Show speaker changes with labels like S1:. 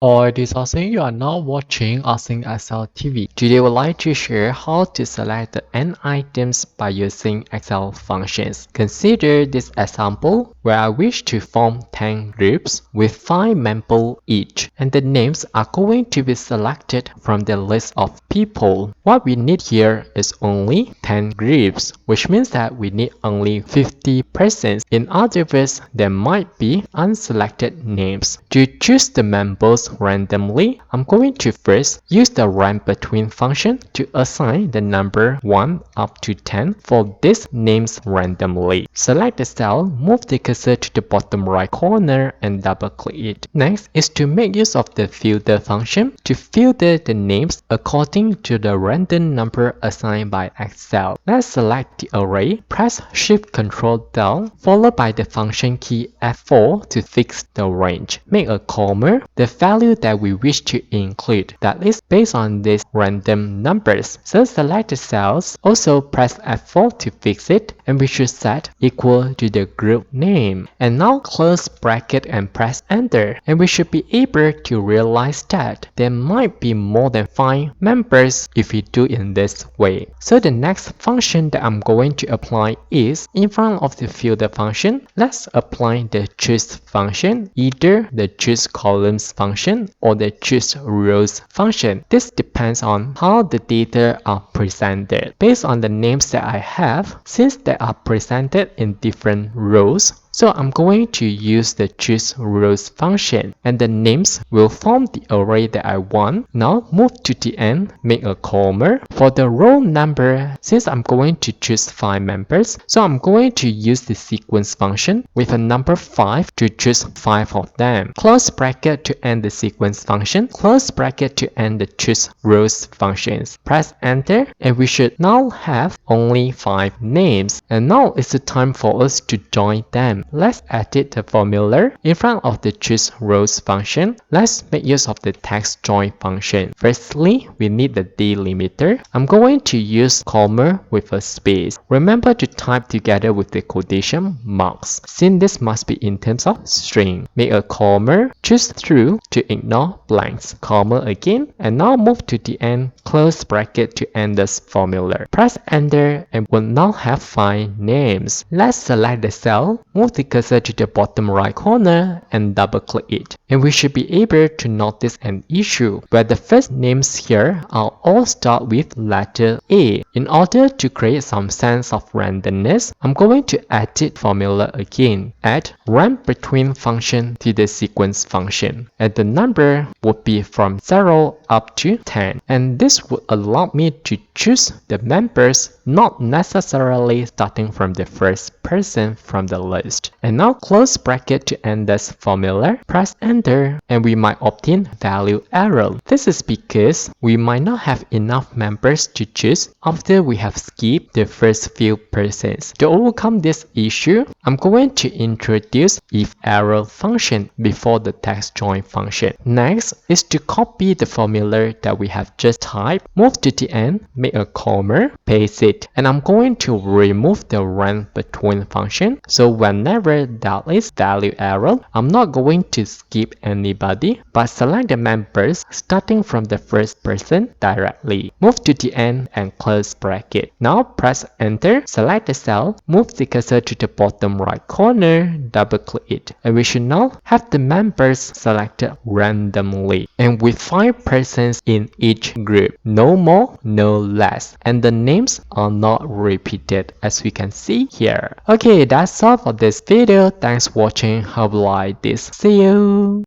S1: Or this also you are now watching Asing Excel TV. Today I would like to share how to select the n items by using Excel functions. Consider this example where I wish to form 10 groups with 5 members each, and the names are going to be selected from the list of people. What we need here is only 10 groups, which means that we need only 50 persons. In other words, there might be unselected names. To choose the members randomly, I'm going to first use the rank between function to assign the number 1 up to 10 for these names randomly. Select the cell, move the cursor to the bottom right corner and double click it. Next is to make use of the filter function to filter the names according to the random number assigned by Excel. Let's select the array, press Shift Ctrl down, followed by the function key F4 to fix the range. Make a comma, the value that we wish to include, that is based on these random numbers. So select the cells, also press F4 to fix it, and we should set equal to the group name. And now close bracket and press enter, and we should be able to realize that there might be more than 5 members if we do in this way. So the next function that I'm going to apply is in front of the filter function. Let's apply the choose function, either the choose columns function or the choose rows function. This depends on how the data are presented. Based on the names that I have, since they are presented in different rows, so I'm going to use the choose rows function, and the names will form the array that I want. Now move to the end, make a comma. For the row number, since I'm going to choose 5 members, so I'm going to use the sequence function with a number 5 to choose 5 of them. Close bracket to end the sequence function, close bracket to end the choose rows functions. Press enter, and we should now have only 5 names. And now it's the time for us to join them. Let's edit the formula. In front of the choose rows function, let's make use of the text join function. Firstly, we need the delimiter. I'm going to use comma with a space. Remember to type together with the quotation marks, since this must be in terms of string. Make a comma, choose through to ignore blanks, comma again, and now move to the end, close bracket to end this formula. Press enter, and we'll now have 5 names. Let's select the cell, move the cursor to the bottom right corner and double click it. And we should be able to notice an issue where the first names here are all start with letter A. In order to create some sense of randomness, I'm going to edit formula again. Add rank between function to the sequence function, and the number would be from 0 up to 10. And this would allow me to choose the members not necessarily starting from the first person from the list. And now close bracket to end this formula, press enter, and we might obtain value error. This is because we might not have enough members to choose after we have skipped the first few persons. To overcome this issue, I'm going to introduce if error function before the text join function. Next is to copy the formula that we have just typed, move to the end, make a comma, paste it, and I'm going to remove the rank between function. So whenever there is value error, I'm not going to skip anybody, but select the members starting from the first person directly. Move to the end and close bracket. Now press enter, select the cell, move the cursor to the bottom right corner, double click it, and we should now have the members selected randomly and with 5 persons in each group, no more, no less, and the names are not repeated as we can see here. Okay, that's all for this video. Thanks for watching. Hope you like this. See you.